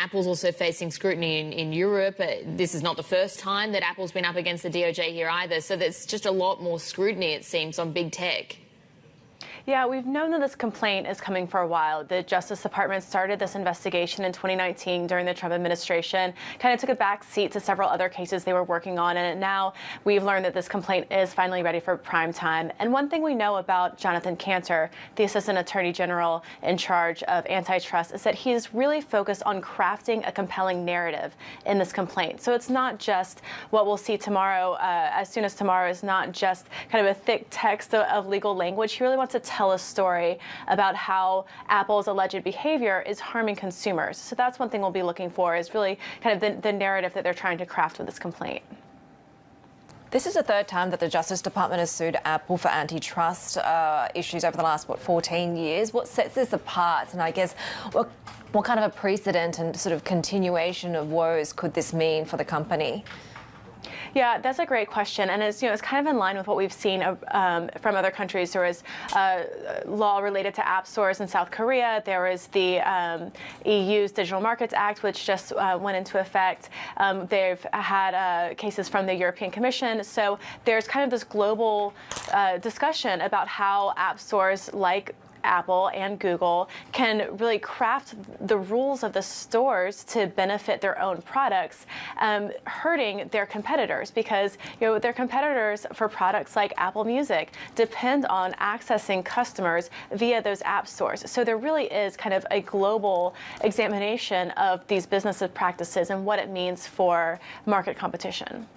Apple's also facing scrutiny in Europe. This is not the first time that Apple's been up against the DOJ here either. So there's just a lot more scrutiny, it seems, on big tech. Yeah, we've known that this complaint is coming for a while. The Justice Department started this investigation in 2019 during the Trump administration, kind of took a back seat to several other cases they were working on, and now we've learned that this complaint is finally ready for prime time. And one thing we know about Jonathan Cantor, the Assistant Attorney General in charge of Antitrust, is that he's really focused on crafting a compelling narrative in this complaint. So it's not just what we'll see tomorrow, as soon as tomorrow is not just kind of a thick text of legal language. He really wants to tell a story about how Apple's alleged behavior is harming consumers. So that's one thing we'll be looking for, is really kind of the narrative that they're trying to craft with this complaint. This is the third time that the Justice Department has sued Apple for antitrust issues over the last, 14 years? What sets this apart? And I guess what kind of a precedent and sort of continuation of woes could this mean for the company? Yeah, that's a great question, and it's kind of in line with what we've seen from other countries. There was law related to app stores in South Korea. There was the EU's Digital Markets Act, which just went into effect. They've had cases from the European Commission. So there's kind of this global discussion about how app stores like Apple and Google can really craft the rules of the stores to benefit their own products, hurting their competitors, because their competitors for products like Apple Music depend on accessing customers via those app stores. So there really is kind of a global examination of these business practices and what it means for market competition.